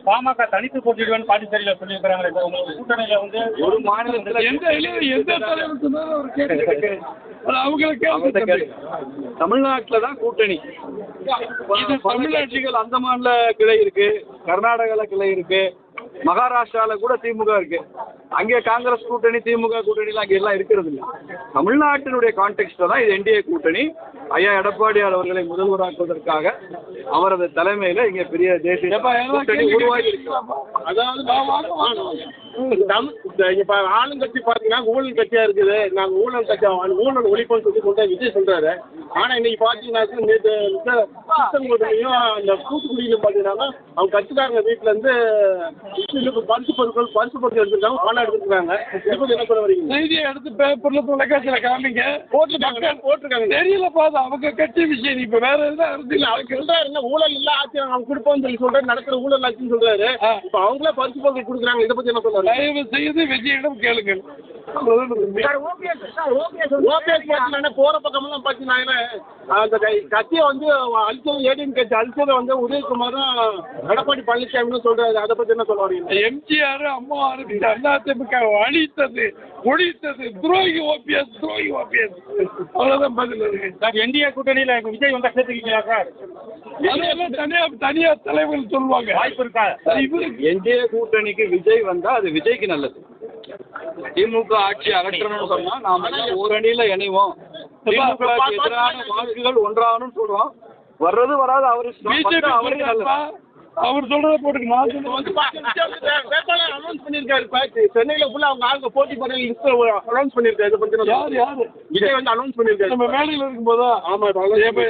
பாமக தனித்து போட்டிடுவேன் பாண்டிச்சேரியில சொல்லியிருக்கிறாங்க. உங்களுக்கு கூட்டணியில வந்து ஒரு மாநிலத்துல எந்த தலைவருக்கு அவங்களுக்கு தமிழ்நாட்டுல தான் கூட்டணி. தமிழ்நாட்டுகள் அந்தமான்ல கிளை இருக்கு, கர்நாடகால கிளை இருக்கு, மகாராஷ்டிரால கூட திமுக இருக்கு. அங்கே காங்கிரஸ் கூட்டணி, திமுக கூட்டணிலாம் அங்கே எல்லாம் இருக்கிறது இல்லை. தமிழ்நாட்டினுடைய கான்டெக்ட்ல தான் இது என்டிஏ கூட்டணி. ஐயா எடப்பாடியார் அவர்களை முதல்வராக்குவதற்காக அவரது தலைமையில இங்க பெரிய தேசிய கூட்டணி உருவாகி இருக்கிறோம். அதாவது இப்ப ஆளுங்கட்சி பாத்தீங்கன்னா ஊழல் கட்சியா இருக்குது. நாங்க ஊழல் கட்சி ஊழல் ஒழிப்புன்னு சொல்லி கொண்டு விஜய் சொல்றாரு. ஆனா இன்னைக்கு பாத்தீங்கன்னா நேற்று கிருஷ்ணன்கோட்டையும் அந்த தூத்துக்குடியிலும் பாத்தீங்கன்னா அவங்க கட்சிக்காரங்க வீட்டுல இருந்து பரிசு பொருட்கள் எடுத்துருக்காங்க, பணம் எடுத்துருக்காங்க. இதை பத்தி என்ன சொல்ல வரீங்க? செய்தியை எடுத்து பேப்பர்ல தொலைக்காட்சியில காமிங்க, போட்டிருக்காங்க. தெரியல பாது அவங்க கட்சி விஷயம். இப்ப வேற எதுவும் அரசியல் அவங்க சொல்றாரு ஊழல் இல்ல ஆட்சி அவங்க கொடுப்போம்னு சொல்லி சொல்றாரு, நடக்கிற ஊழல் ஆட்சின்னு சொல்றாரு. இப்ப அவங்களே பரிசு பொருட்கள் கொடுக்குறாங்க. இதை பத்தி என்ன சொல்ல? தயவு செய்து விஜயிடம் கேளுங்கள். போற பக்கமெல்லாம் பாத்தீங்கன்னா அந்த கட்சியை வந்து அழிச்சது ஏடிஎம் கட்சி அழிச்சதை வந்து உதயகுமாரும் எடப்பாடி பழனிசாமி சொல்றாரு. அதை பத்தி என்ன சொல்ல வரீங்க? எம்ஜிஆர் அம்மா அதிமுக அழித்தது, ஒழித்தது துரோகி ஓபிஎஸ், துரோகி ஓபிஎஸ். அவ்வளவுதான் பதில் இருக்கு சார். என்டிஏ கூட்டணியில விஜய் வந்தா சேர்த்துக்கீங்களா சார்? அதெல்லாம் தனியார் தலைவர்கள் சொல்லுவாங்க, வாய்ப்பு இருக்கா? என்டிஏ கூட்டணிக்கு விஜய் வந்தா அது விஜய்க்கு நல்லது. திமுக ஆட்சி அகற்றணும்னு சொன்னா நாம ஒரு அணியில இணைவோம், திமுக எதிரான வாக்குகள் ஒன்றாகணும்னு சொல்றோம். வர்றது வராது அவருக்கு நல்லது. அவர் சொல்றத போட்டுக்கு நான் அனௌன்ஸ் பண்ணிருக்காரு. சென்னையில ஃபுல்லா அவங்க ஆளுங்க போட்டி பண்ணி அனௌன்ஸ் பண்ணிருக்காரு. இதை பத்தி யாரு விஜய் வந்து அனௌன்ஸ் பண்ணிருக்காரு. நம்ம மேடையில் இருக்கும்போதா? ஆமா.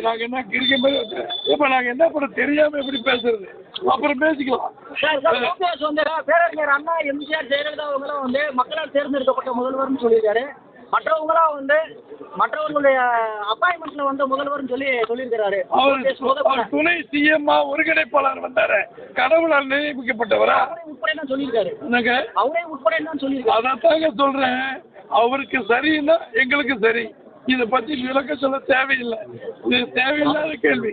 நாங்க என்ன கிரிக்க மாதிரி இப்ப நாங்க என்ன பண்ண தெரியாம எப்படி பேசுறது? அப்புறம் பேசிக்கலாம். பேரறிஞர் அண்ணா, எம்ஜிஆர், ஜெயலலிதா அவங்களும் வந்து மக்களால் தேர்ந்தெடுக்கப்பட்ட முதல்வர்னு சொல்லியிருக்காரு. மற்றவங்களாம் வந்து மற்றவர்களுடைய அப்பாயின்மெண்ட்ல வந்து முதல்வர்னு சொல்லியிருக்கிறாரு. அவர் துணை சிஎம்மா ஒருங்கிணைப்பாளர் வந்தாரு, கடவுளால் நியமிக்கப்பட்டவரா உட்பட என்ன சொல்லியிருக்காரு? அவரே உட்பட என்ன சொல்லியிருக்காரு? அதாங்க சொல்றேன். அவருக்கு சரின்னா எங்களுக்கு சரி. இதை பத்தி விளக்க சொல்ல தேவையில்லை. இது தேவையில்லாத கேள்வி.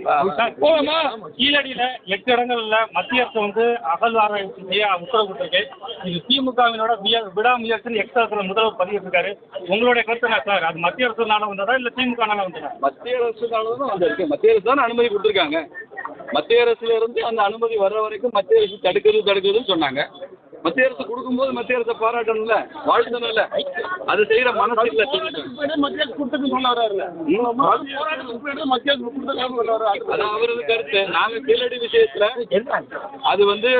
போலாமா? கீழடியில 8 இடங்கள்ல மத்திய அரசு வந்து அகழ்வாராய்ச்சி செய்ய உத்தரவு கொடுத்திருக்கு. இது திமுகவினோட விடாமுயற்சின்னு எக்ஸ்ட்ரா முதல்வர் பதிவிட்டிருக்காரு. உங்களுடைய கருத்து என்ன சார்? அது மத்திய அரசுனால வந்ததா இல்ல திமுகனால வந்ததா? மத்திய அரசுனாலதான் வந்திருக்கு. மத்திய அரசு தான் அனுமதி கொடுத்துருக்காங்க. மத்திய அரசுல இருந்து அந்த அனுமதி வர்ற வரைக்கும் மத்திய அரசு தடுக்குதுன்னு சொன்னாங்க. மத்திய அரசு கொடுக்கும்போது மத்திய அரசை பாராட்டணும்ல, வாழ்த்தணும்ல. அது செய்யற மனசு இல்ல. மத்திய அரசு கொடுத்தது சொல்ல வர்றாரு. மத்திய அரசு கொடுத்தது அது அவரது கருத்து. நாங்க கீழடி விஷயத்துல அது வந்து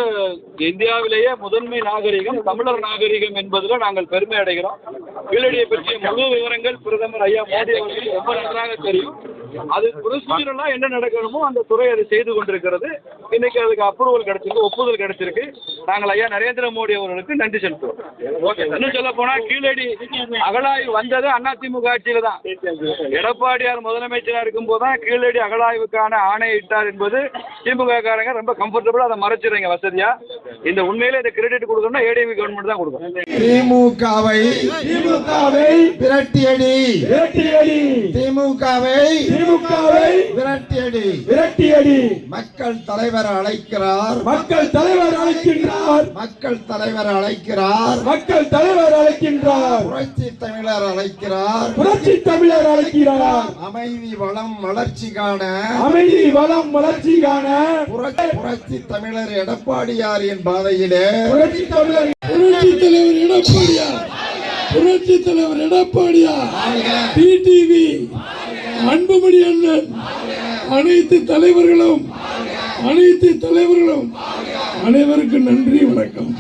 இந்தியாவிலேயே முதன்மை நாகரிகம் தமிழர் நாகரிகம் என்பதுல நாங்கள் பெருமை அடைகிறோம். கீழடியை பற்றிய முழு விவரங்கள் பிரதமர் ஐயா மோடி அவர்களுக்கு ரொம்ப நன்றாக தெரியும். அது ப்ரொசீஜரலா என்ன நடக்கணுமோ அந்த துறை அதை செய்து கொண்டிருக்கிறது. இன்னைக்கு அதுக்கு அப்ரூவல் கிடைச்சிருக்கு, ஒப்புதல் கிடைச்சிருக்கு. நாங்கள் ஐயா நரேந்திர மோடி அவர்களுக்கு நன்றி செலுத்துவோம். இன்னும் சொல்ல போனா கீழடி அகழாய்வு வந்தது அதிமுக ஆட்சியில தான். எடப்பாடியார் முதலமைச்சராக இருக்கும் போதுதான் கீழடி அகழாய்வுக்கான ஆணையிட்டார் என்பது திமுக காரங்க ரொம்ப கம்ஃபர்டபுளா அதை மறைச்சிடுறீங்க வசதியா. இந்த உண்மையில இந்த கிரெடிட் கொடுக்கணும்னா ஏடிஎம்கே கவர்மெண்ட் தான் கொடுக்கும். திமுகவை விரட்டியடி, திமுகவை விரட்டியடி. மக்கள் தலைவர் அழைக்கிறார், மக்கள் தலைவர் அழைக்கின்றார், மக்கள் தலைவர் அழைக்கிறார், மக்கள் தலைவர் அழைக்கின்றார், புரட்சி தமிழர் அழைக்கிறார், புரட்சி தமிழர் அழைக்கிறார். அமைதி வளம் வளர்ச்சி காண, அமைதி வளம் வளர்ச்சி காண புரட்சி தமிழர் எடப்பாடியாரின் பாதையிலே புரட்சி தலைவர் எடப்பாடியார், புரட்சி தலைவர் எடப்பாடியார், டிடிவி அன்புமணி அண்ணன், அனைத்து தலைவர்களும் அனைவருக்கும் நன்றி, வணக்கம்.